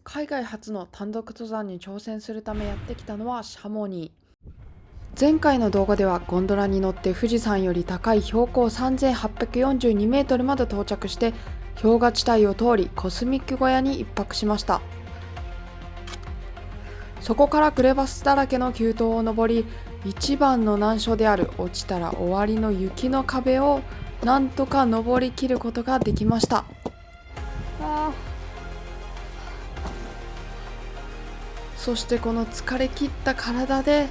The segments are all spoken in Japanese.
海外初の単独登山に挑戦するためやってきたのはシャモニー。前回の動画ではゴンドラに乗って富士山より高い標高3842メートルまで到着して氷河地帯を通りコスミック小屋に一泊しました。そこからクレバスだらけの急登を登り、一番の難所である落ちたら終わりの雪の壁をなんとか登りきることができました。そしてこの疲れ切った体で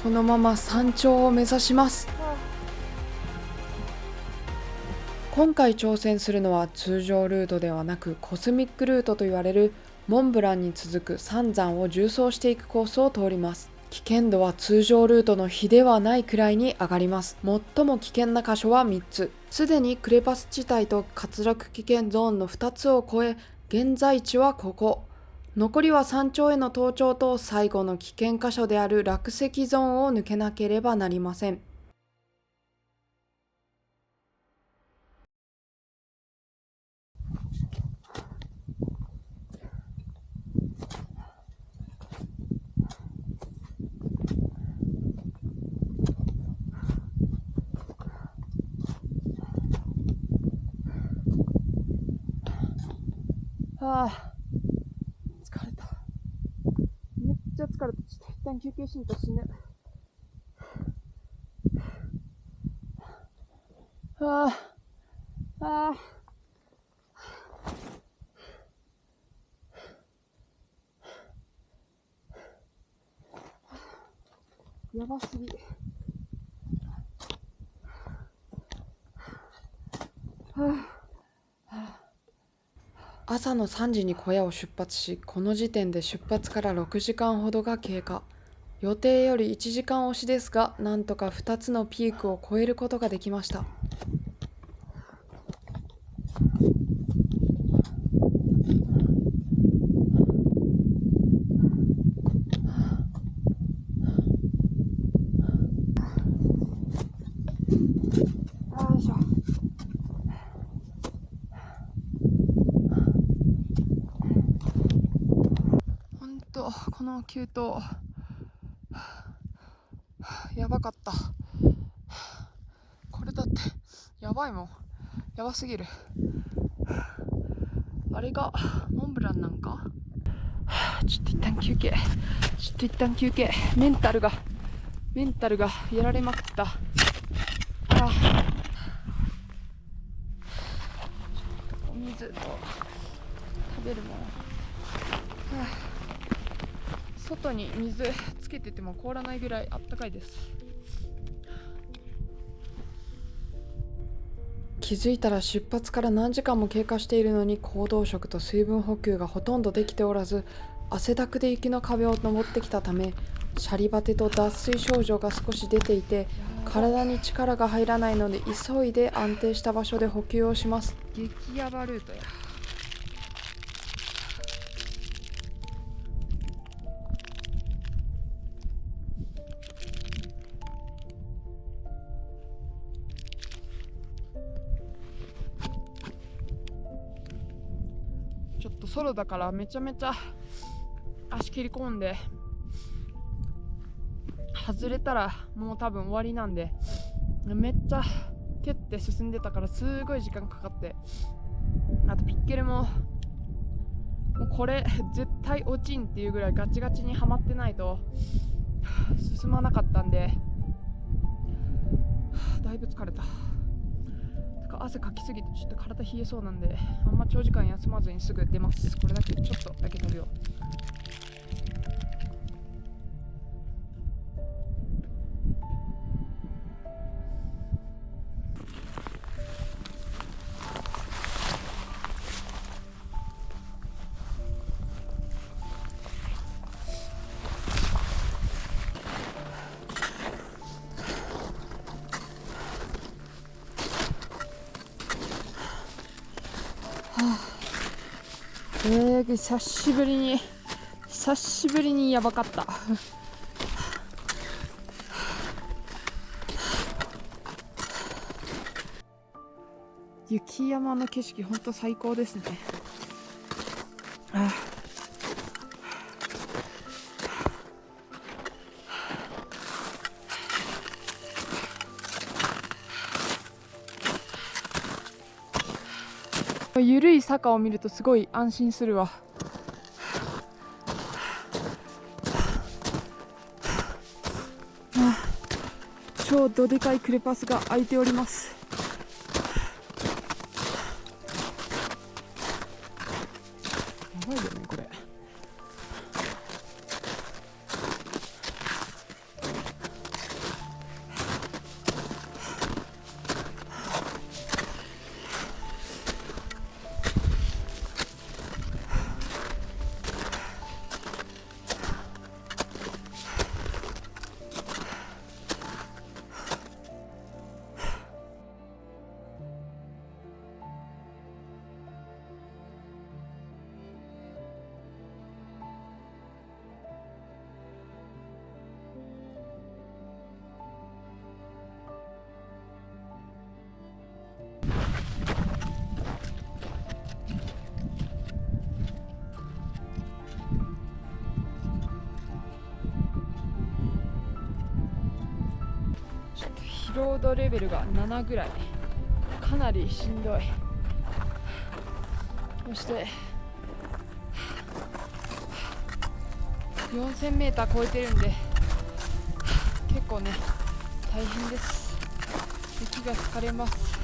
このまま山頂を目指します。今回挑戦するのは通常ルートではなくコスミックルートと言われるモンブランに続く3山を縦走していくコースを通ります。危険度は通常ルートの比ではないくらいに上がります。最も危険な箇所は3つ。すでにクレバス地帯と滑落危険ゾーンの2つを超え、現在地はここ。残りは山頂への登頂と最後の危険箇所である落石ゾーンを抜けなければなりません。疲れた。めっちゃ疲れた。ちょっと一旦休憩しんと死ぬ。やばすぎ。朝の3時に小屋を出発し、この時点で出発から6時間ほどが経過。予定より1時間押しですが、なんとか2つのピークを越えることができました。よいしょ。ほんとこの急登やばかった。これだってやばいもん。やばすぎる。あれがモンブランなんか。ちょっと一旦休憩。メンタルがやられまくった。お水と食べるもの。外に水つけてても凍らないぐらいあったかいです。気づいたら出発から何時間も経過しているのに行動食と水分補給がほとんどできておらず、汗だくで雪の壁を登ってきたため、シャリバテと脱水症状が少し出ていて、体に力が入らないので急いで安定した場所で補給をします。激ヤバルートや。ちょっとソロだからめちゃめちゃ足切り込んで、外れたらもう多分終わりなんで、めっちゃ蹴って進んでたからすごい時間かかって、あとピッケルもうこれ絶対落ちんっていうぐらいガチガチにはまってないと進まなかったんで、だいぶ疲れた。汗かきすぎてちょっと体冷えそうなんで、あんま長時間休まずにすぐ出ます。これだけちょっとだけ食べよう。久しぶりにやばかった雪山の景色ほんと最高ですね。緩い坂を見るとすごい安心するわ。超どでかいクレパスが開いております。やばいよねこれ。疲労度レベルが7ぐらい、かなりしんどい。そして4000m超えてるんで結構ね大変です。雪が疲れます。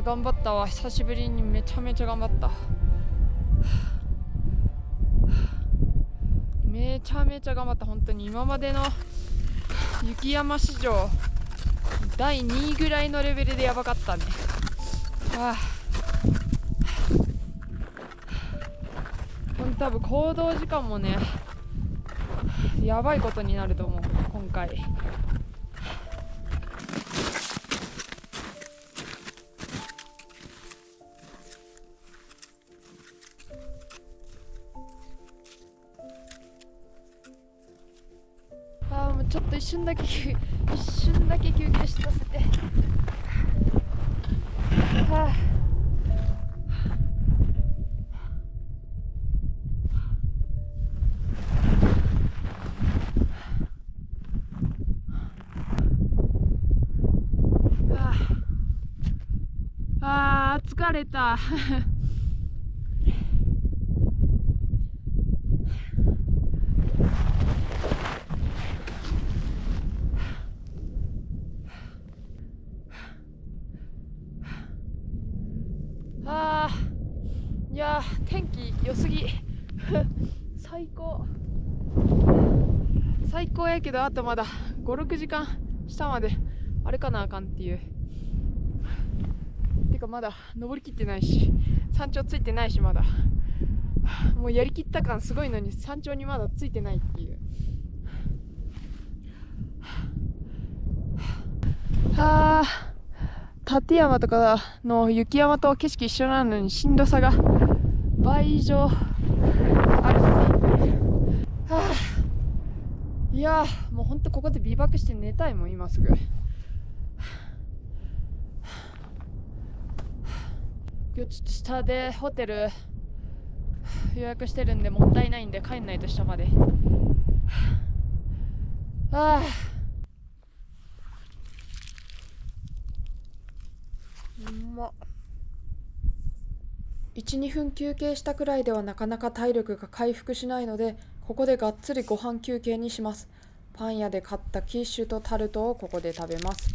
頑張ったわ。久しぶりにめちゃめちゃ頑張った。めちゃめちゃ頑張った。本当に今までの雪山史上第2位ぐらいのレベルでやばかったね。多分行動時間もねやばいことになると思う今回。もうちょっと一瞬だけ休憩しさせて。疲れた。いや天気良すぎ。最高やけど、あとまだ5、6時間下まで歩かなあかんっていう。てかまだ登りきってないし山頂ついてないし、まだもうやりきった感すごいのに山頂にまだついてないっていう。立山とかの雪山と景色一緒なのにしんどさが倍以上ある。いやもうほんとここでビバクして寝たいもん今すぐ。今日ちょっと下でホテル予約してるんでもったいないんで帰んないと下まで。1、2分休憩したくらいではなかなか体力が回復しないので、ここでがっつりご飯休憩にします。パン屋で買ったキッシュとタルトをここで食べます。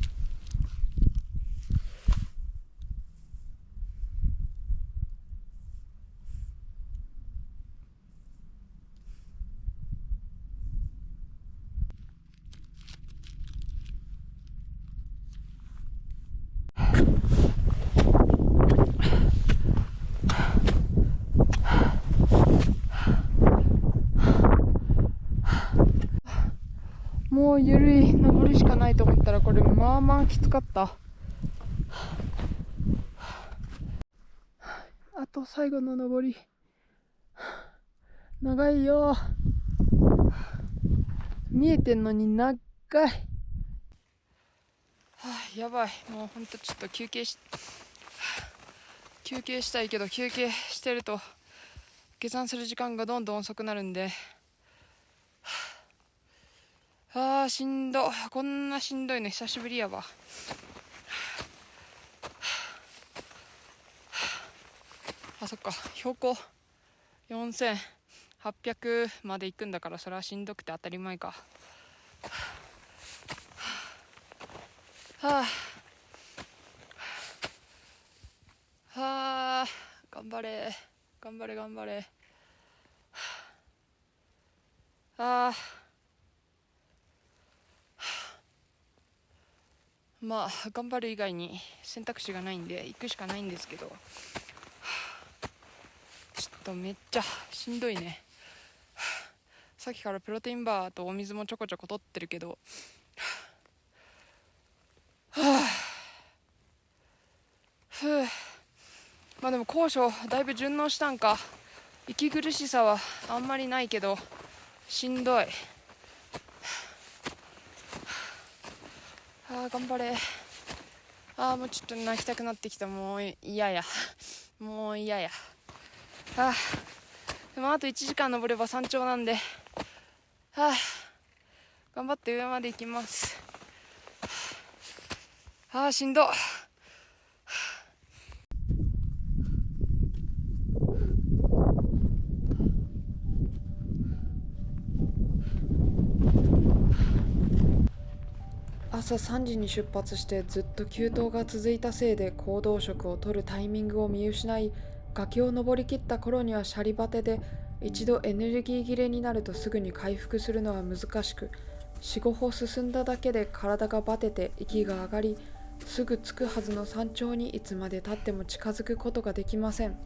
もう緩い登りしかないと思ったらこれまあまあきつかった。あと最後の登り長いよ。見えてんのに長い。やばい。もうほんとちょっと休憩したいけど休憩してると下山する時間がどんどん遅くなるんで、しんど。こんなしんどいの久しぶりやわ。そっか、標高4800まで行くんだから、それはしんどくて当たり前か。頑張れ頑張れ頑張れ。まあ頑張る以外に選択肢がないんで行くしかないんですけど、ちょっとめっちゃしんどいね。さっきからプロテインバーとお水もちょこちょこ取ってるけど、まあでも高所だいぶ順応したんか、息苦しさはあんまりないけどしんどい。頑張れ。もうちょっと泣きたくなってきた。もう嫌やもう嫌や。でもあと1時間登れば山頂なんで、頑張って上まで行きます。しんど。朝3時に出発してずっと急登が続いたせいで行動食を取るタイミングを見失い、崖を登りきった頃にはシャリバテで、一度エネルギー切れになるとすぐに回復するのは難しく、4、5歩進んだだけで体がバテて息が上がり、すぐ着くはずの山頂にいつまで経っても近づくことができません。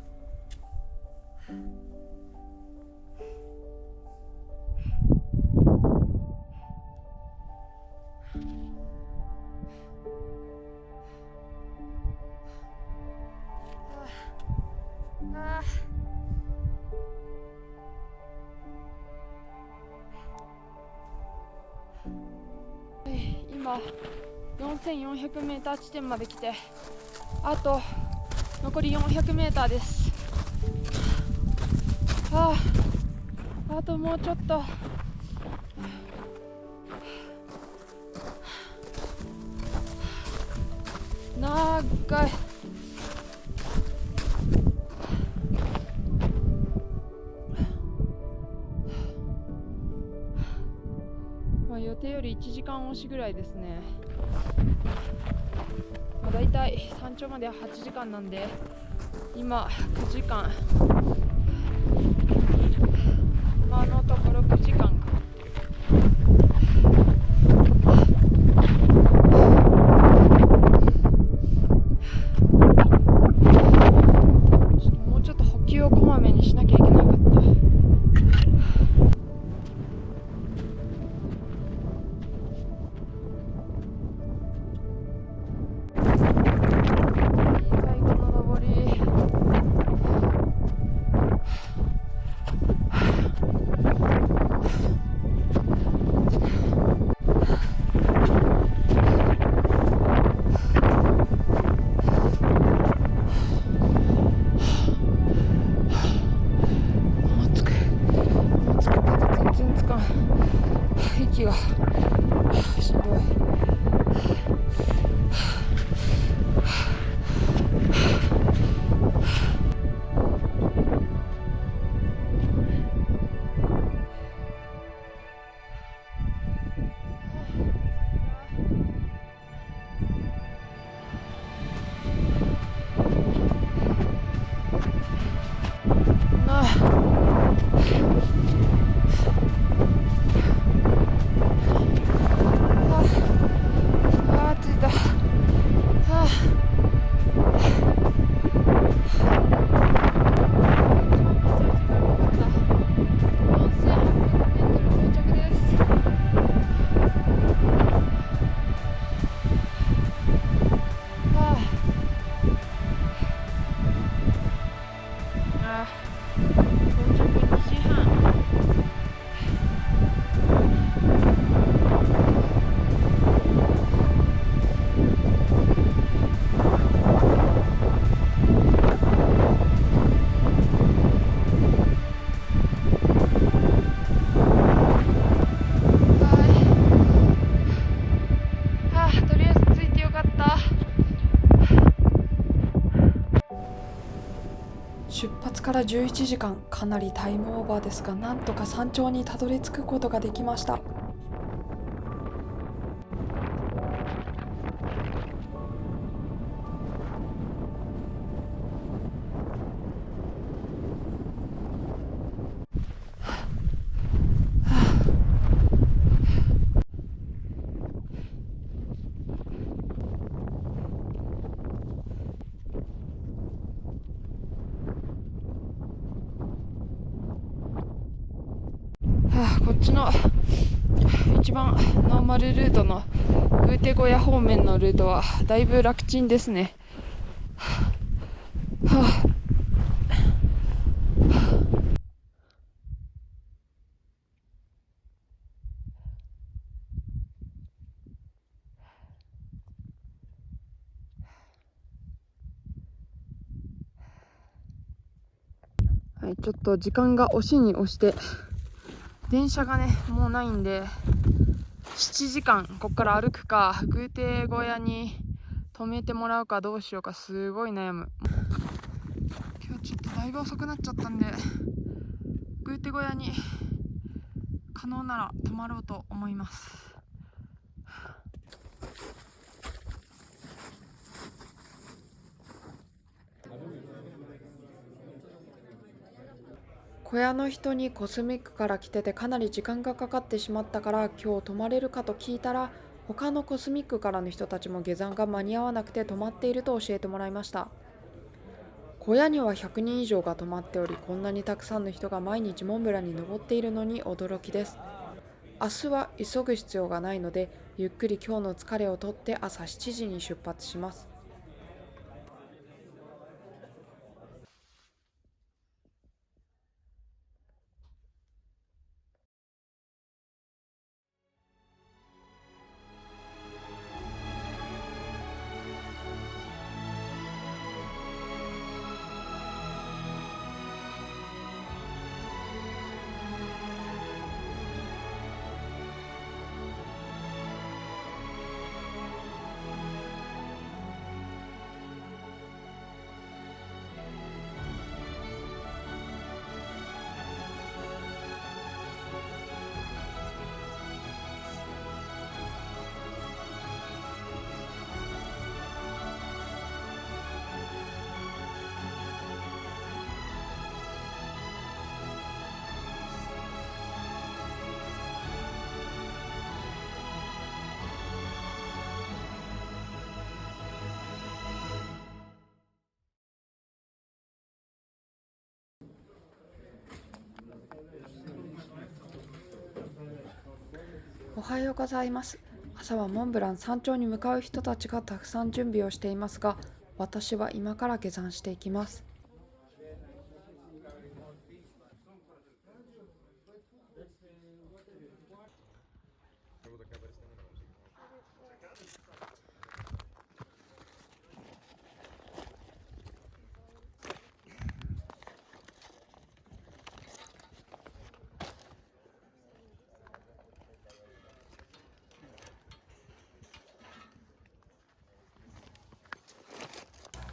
今 4400m 地点まで来て、あと残り 400m です。あともうちょっと。長い。予定より1時間押しぐらいですね。だいたい山頂までは8時間なんで、今9時間、今のところ9時間か。もうちょっと補給をこまめにしなきゃいけなかった。息がしんどい。だ11時間、かなりタイムオーバーですが、なんとか山頂にたどり着くことができました。こっちの一番ノーマルルートのグーテ小屋方面のルートはだいぶ楽ちんですね。はい、ちょっと時間が押しに押して電車がねもうないんで、7時間こっから歩くかグーテ小屋に止めてもらうかどうしようかすごい悩む。今日ちょっとだいぶ遅くなっちゃったんで、グーテ小屋に可能なら泊まろうと思います。小屋の人にコスミックから来ててかなり時間がかかってしまったから今日泊まれるかと聞いたら、他のコスミックからの人たちも下山が間に合わなくて泊まっていると教えてもらいました。小屋には100人以上が泊まっており、こんなにたくさんの人が毎日モンブランに登っているのに驚きです。明日は急ぐ必要がないので、ゆっくり今日の疲れをとって朝7時に出発します。おはようございます。朝はモンブラン山頂に向かう人たちがたくさん準備をしていますが、私は今から下山していきます。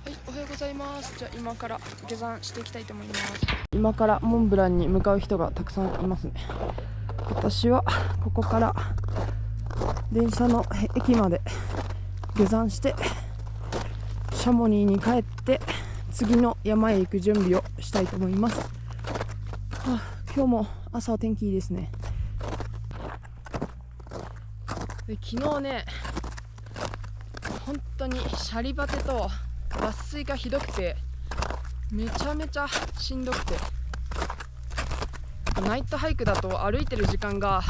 はい、おはようございます。じゃあ今から下山していきたいと思います。今からモンブランに向かう人がたくさんいますね。私はここから電車の駅まで下山してシャモニーに帰って次の山へ行く準備をしたいと思います。今日も朝は天気いいですね。で昨日ね、本当にシャリバテと脱水がひどくてめちゃめちゃしんどくて、ナイトハイクだと歩いてる時間が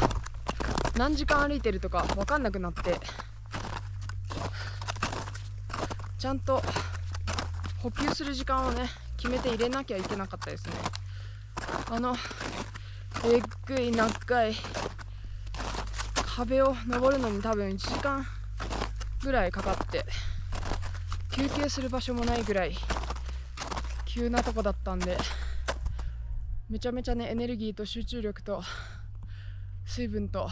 何時間歩いてるとか分かんなくなって、ちゃんと補給する時間をね決めて入れなきゃいけなかったですね。えっぐい長い壁を登るのに多分1時間ぐらいかかって、休憩する場所もないぐらい急なとこだったんで、めちゃめちゃねエネルギーと集中力と水分と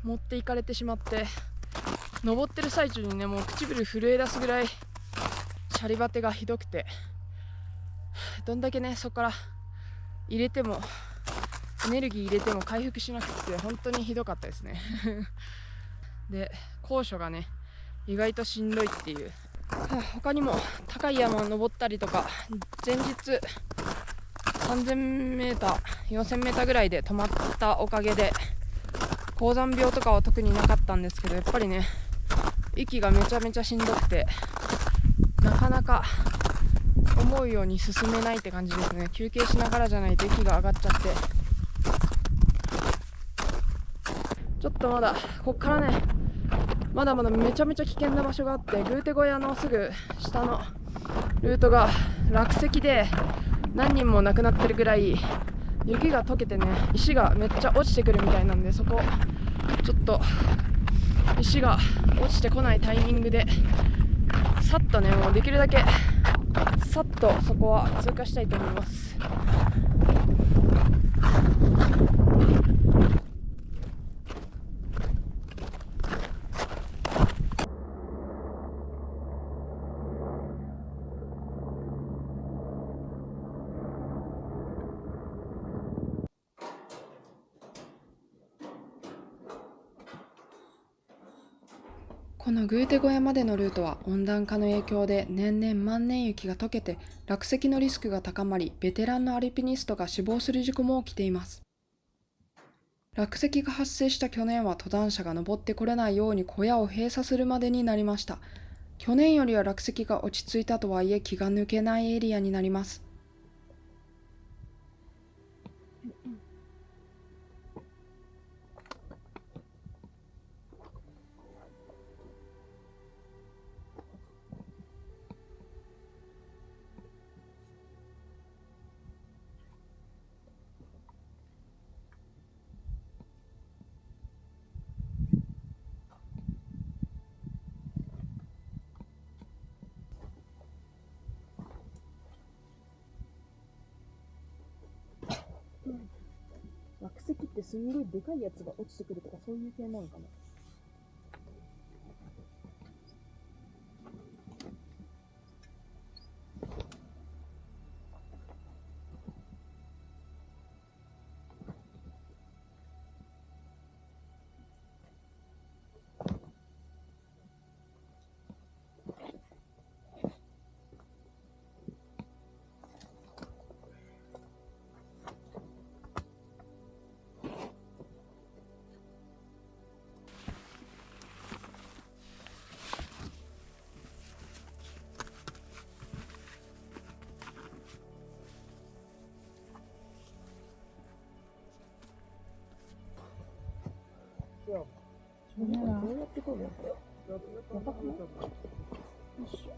持っていかれてしまって、登ってる最中にねもう唇震え出すぐらいシャリバテがひどくて、どんだけねそこから入れてもエネルギー入れても回復しなくて本当にひどかったですねで高所がね意外としんどいっていう、他にも高い山を登ったりとか前日 3000m 4000m ぐらいで止まったおかげで高山病とかは特になかったんですけど、やっぱりね息がめちゃめちゃしんどくてなかなか思うように進めないって感じですね。休憩しながらじゃないと息が上がっちゃって、ちょっとまだこっからねまだまだめちゃめちゃ危険な場所があって、グーテ小屋のすぐ下のルートが落石で何人も亡くなってるぐらい雪が溶けてね石がめっちゃ落ちてくるみたいなんで、そこちょっと石が落ちてこないタイミングでさっとねもうできるだけさっとそこは通過したいと思います。このグーテ小屋までのルートは温暖化の影響で年々万年雪が溶けて落石のリスクが高まり、ベテランのアルピニストが死亡する事故も起きています。落石が発生した去年は登山者が登ってこれないように小屋を閉鎖するまでになりました。去年よりは落石が落ち着いたとはいえ気が抜けないエリアになります。落石ってすんごいでかいやつが落ちてくるとかそういう系なのかな。どうやってこるの？やばくない？よいしょ。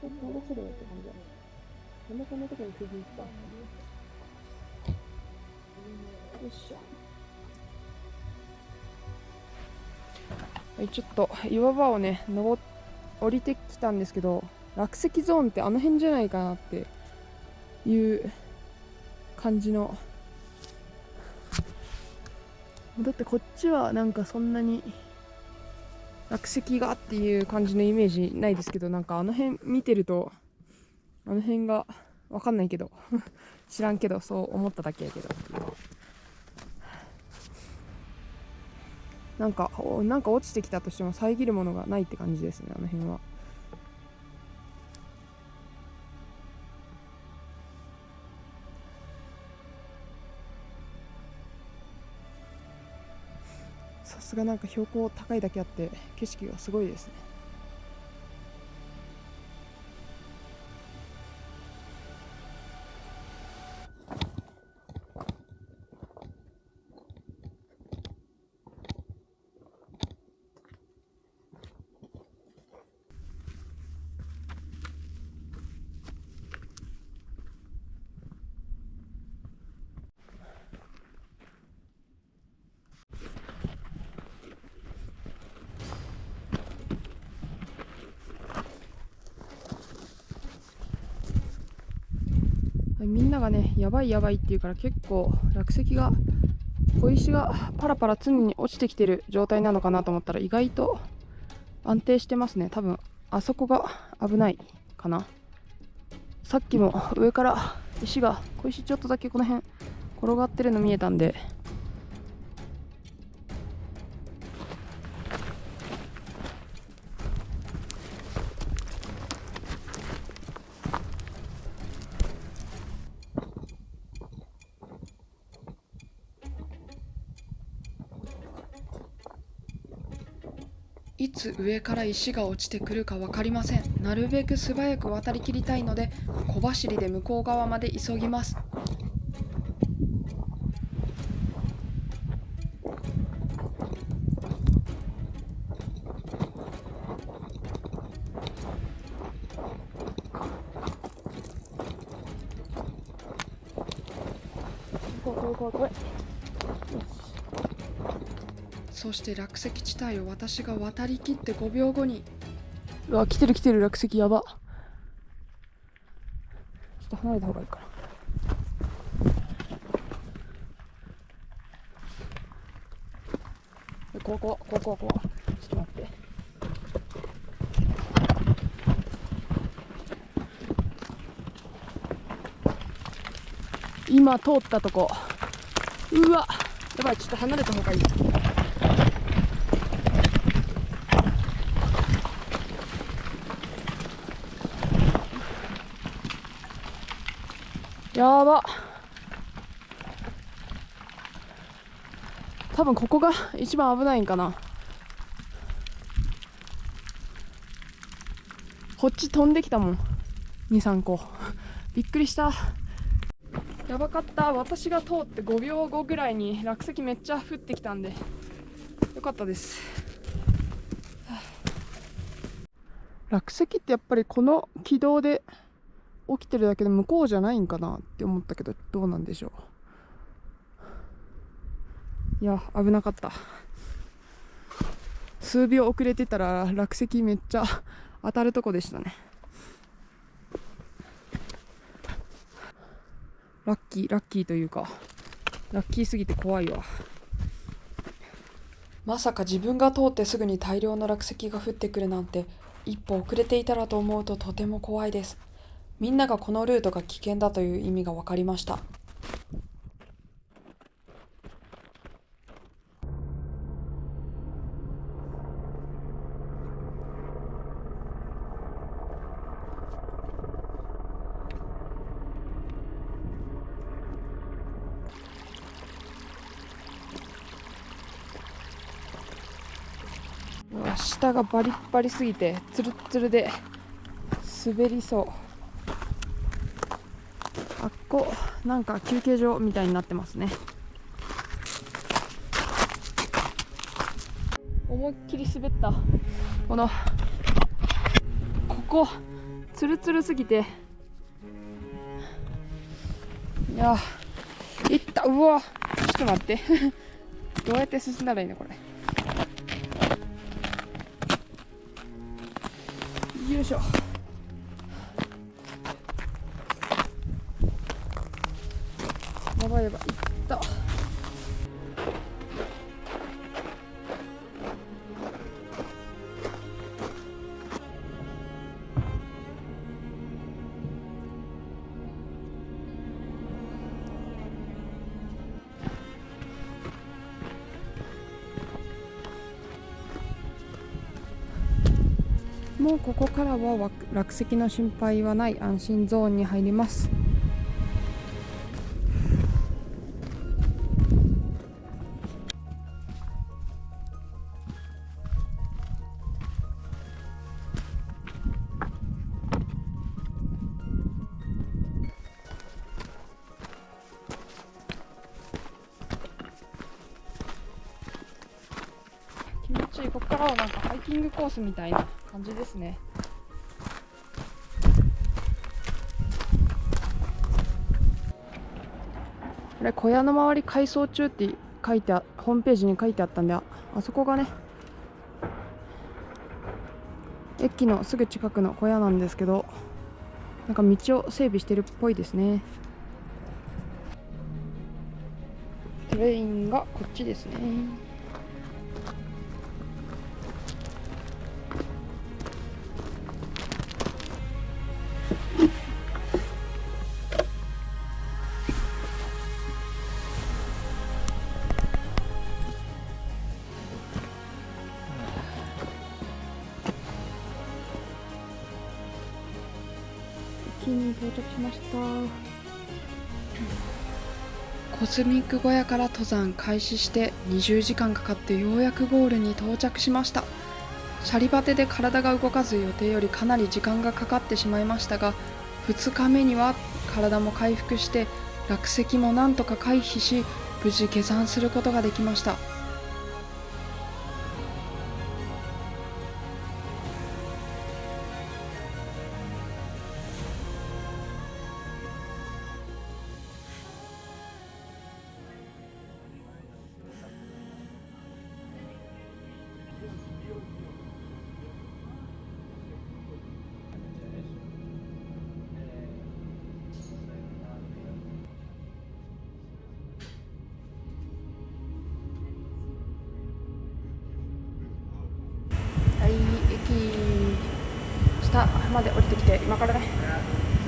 下に戻せるよって感じだね。こんなとこに釘いった。よいしょ。ちょっと岩場をね降りてきたんですけど、落石ゾーンってあの辺じゃないかなっていう感じの。だってこっちはなんかそんなに落石がっていう感じのイメージないですけど、なんかあの辺見てるとあの辺がわかんないけど知らんけどそう思っただけやけど、なんか落ちてきたとしても遮るものがないって感じですね、あの辺は。さすがなんか標高高いだけあって景色がすごいですね。みんながねやばいやばいっていうから、結構落石が小石がパラパラ常に落ちてきてる状態なのかなと思ったら、意外と安定してますね。多分あそこが危ないかな。さっきも上から石が小石ちょっとだけこの辺転がってるの見えたんで、いつ上から石が落ちてくるか分かりません。なるべく素早く渡りきりたいので、小走りで向こう側まで急ぎます。そして落石地帯を私が渡りきって5秒後に、うわ、来てる来てる、落石やば。ちょっと離れた方がいいかな。ここちょっと待って。今通ったとこ、うわやばい、ちょっと離れた方がいい。やば、多分ここが一番危ないんかな。こっち飛んできたもん、2、3個びっくりした。やばかった。私が通って5秒後ぐらいに落石めっちゃ降ってきたんでよかったです。落石ってやっぱりこの軌道で起きてるだけで向こうじゃないんかなって思ったけど、どうなんでしょう。いや危なかった。数秒遅れてたら落石めっちゃ当たるとこでしたね。ラッキーというか、ラッキーすぎて怖いわ。まさか自分が通ってすぐに大量の落石が降ってくるなんて、一歩遅れていたらと思うととても怖いです。みんながこのルートが危険だという意味が分かりました。下がバリッバリすぎてツルッツルで滑りそう。あっこなんか休憩所みたいになってますね。思いっきり滑った。ここツルツルすぎて、いやいった。うわちょっと待ってどうやって進んだらいいのこれ。よいしょ。やばいやばい、いった。もうここからは落石の心配はない安心ゾーンに入ります。気持ちいい。ここからはなんかハイキングコースみたいな感じですね。これ小屋の周り改装中って書いてホームページに書いてあったんで、あそこがね駅のすぐ近くの小屋なんですけど、なんか道を整備してるっぽいですね。レインがこっちですね。駅に到着しました。コスミック小屋から登山開始して20時間かかってようやくゴールに到着しました。シャリバテで体が動かず予定よりかなり時間がかかってしまいましたが、2日目には体も回復して落石もなんとか回避し、無事下山することができました。はい、駅下まで降りてきて、今からね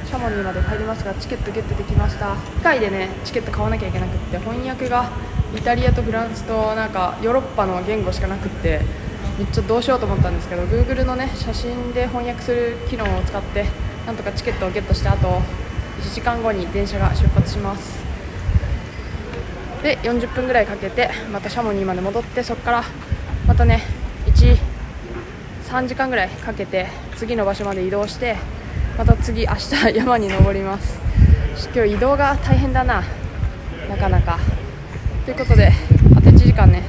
シャモニーまで帰りますが、チケットゲットできました。機械でねチケット買わなきゃいけなくって、翻訳がイタリアとフランスとなんかヨーロッパの言語しかなくって、めっちゃどうしようと思ったんですけど、 Google のね写真で翻訳する機能を使ってなんとかチケットをゲットして、あと1時間後に電車が出発します。で40分ぐらいかけてまたシャモニーまで戻って、そこからまたね3時間ぐらいかけて次の場所まで移動して、また次明日山に登ります。今日移動が大変だな、なかなか。ということであと1時間ね、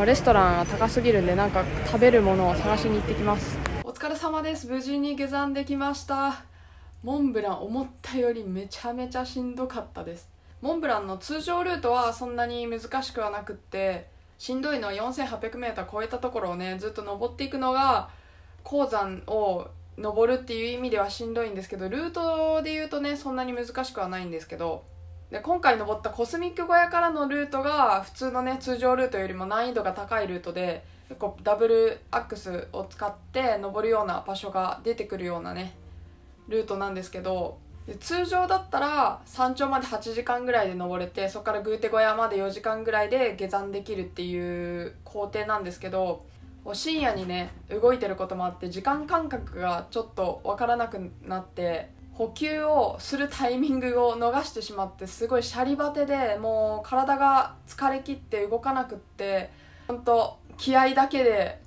レストランは高すぎるんで、なんか食べるものを探しに行ってきます。お疲れ様です。無事に下山できました。モンブラン思ったよりめちゃめちゃしんどかったです。モンブランの通常ルートはそんなに難しくはなくって、しんどいのは 4800m 超えたところをねずっと登っていくのが、鉱山を登るっていう意味ではしんどいんですけど、ルートで言うとねそんなに難しくはないんですけど、で今回登ったコスミック小屋からのルートが普通のね通常ルートよりも難易度が高いルートで、結構ダブルアックスを使って登るような場所が出てくるようなねルートなんですけど、で通常だったら山頂まで8時間ぐらいで登れて、そこからグーテ小屋まで4時間ぐらいで下山できるっていう工程なんですけど、深夜にね動いてることもあって時間感覚がちょっとわからなくなって、補給をするタイミングを逃してしまって、すごいシャリバテでもう体が疲れ切って動かなくって、本当気合だけで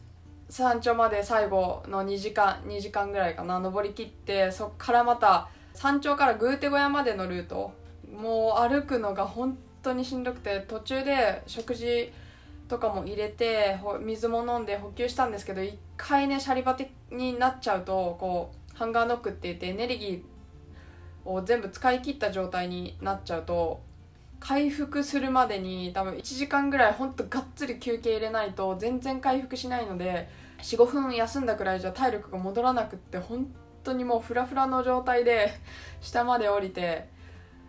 山頂まで最後の2時間ぐらいかな登り切って、そっからまた山頂からグーテ小屋までのルート、もう歩くのが本当にしんどくて、途中で食事とかも入れて水も飲んで補給したんですけど、一回ねシャリバテになっちゃうと、こうハンガーノックって言ってエネルギーを全部使い切った状態になっちゃうと、回復するまでに多分1時間ぐらいほんとがっつり休憩入れないと全然回復しないので、 4,5 分休んだくらいじゃ体力が戻らなくって、本当にもうフラフラの状態で下まで降りて、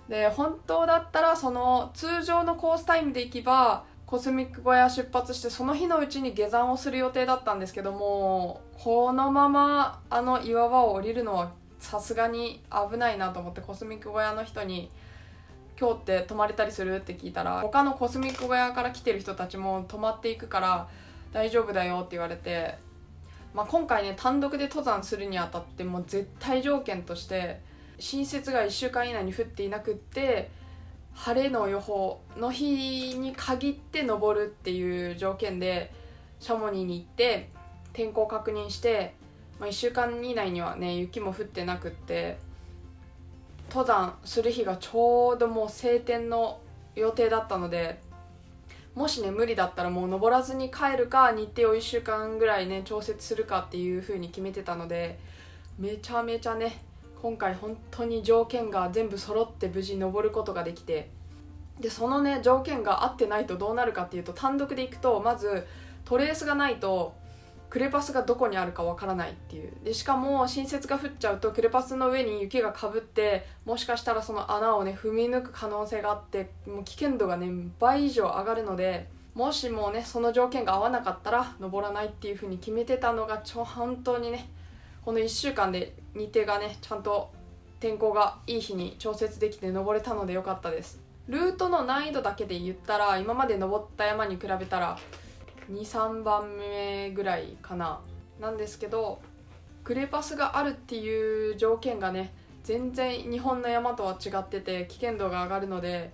で本当だったらその通常のコースタイムで行けばコスミック小屋出発してその日のうちに下山をする予定だったんですけども、このままあの岩場を降りるのはさすがに危ないなと思って、コスミック小屋の人に今日って泊まれたりするって聞いたら、他のコスミック小屋から来てる人たちも泊まっていくから大丈夫だよって言われて、今回ね単独で登山するにあたってもう絶対条件として新雪が1週間以内に降っていなくって、晴れの予報の日に限って登るっていう条件でシャモニーに行って天候確認して、1週間以内にはね雪も降ってなくって、登山する日がちょうどもう晴天の予定だったので、もしね無理だったらもう登らずに帰るか日程を1週間ぐらいね調節するかっていう風に決めてたので、めちゃめちゃね今回本当に条件が全部揃って無事登ることができて、でそのね条件が合ってないとどうなるかっていうと、単独で行くとまずトレースがないとクレパスがどこにあるかわからないっていう。でしかも新雪が降っちゃうとクレパスの上に雪がかぶって、もしかしたらその穴をね踏み抜く可能性があって、もう危険度がね倍以上上がるので、もしもねその条件が合わなかったら登らないっていう風に決めてたのが本当にね、この1週間で日程がねちゃんと天候がいい日に調節できて登れたので良かったです。ルートの難易度だけで言ったら、今まで登った山に比べたら2、3番目ぐらいかな。なんですけど、クレパスがあるっていう条件がね全然日本の山とは違ってて危険度が上がるので、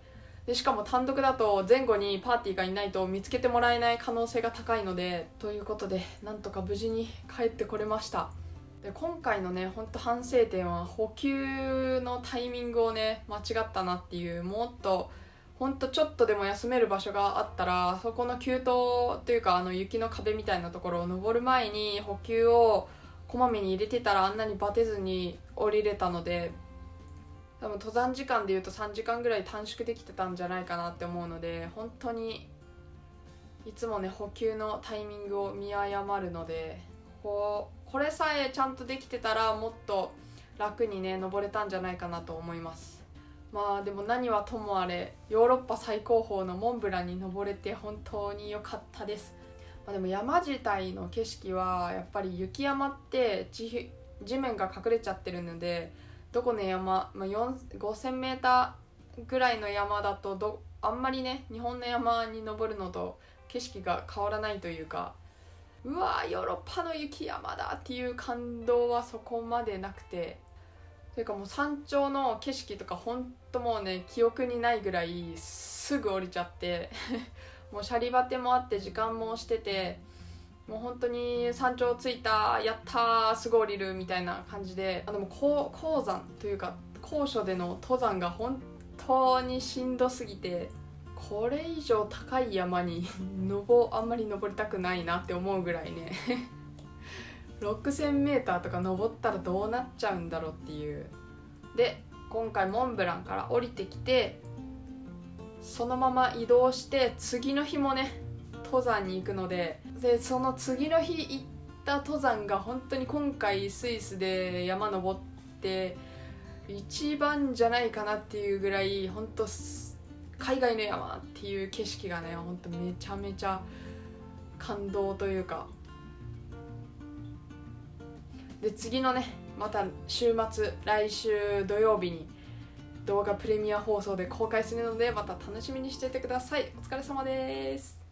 しかも単独だと前後にパーティーがいないと見つけてもらえない可能性が高いので、ということでなんとか無事に帰ってこれました。で今回のねほんと反省点は補給のタイミングをね間違ったなっていう。もっとほんとちょっとでも休める場所があったら、そこの急登というか雪の壁みたいなところを登る前に補給をこまめに入れてたらあんなにバテずに降りれたので、多分登山時間でいうと3時間ぐらい短縮できてたんじゃないかなって思うので、本当にいつもね補給のタイミングを見誤るので、これさえちゃんとできてたらもっと楽にね登れたんじゃないかなと思います。まあでも何はともあれヨーロッパ最高峰のモンブランに登れて本当に良かったです。でも山自体の景色はやっぱり雪山って地面が隠れちゃってるので、どこの山、5000m ぐらいの山だとあんまりね日本の山に登るのと景色が変わらないというか、うわーヨーロッパの雪山だっていう感動はそこまでなくて、というかもう山頂の景色とかほんともうね記憶にないぐらいすぐ降りちゃってもうシャリバテもあって時間もしてて、もう本当に山頂着いたやったーすぐ降りるみたいな感じで、でも高山というか高所での登山が本当にしんどすぎて、これ以上高い山にあんまり登りたくないなって思うぐらいね6000m とか登ったらどうなっちゃうんだろうっていう。で今回モンブランから降りてきてそのまま移動して次の日もね登山に行くので、その次の日行った登山が本当に今回スイスで山登って一番じゃないかなっていうぐらい、本当海外の山っていう景色がね本当めちゃめちゃ感動というか。で次のねまた週末来週土曜日に動画プレミア放送で公開するので、また楽しみにしててください。お疲れ様です。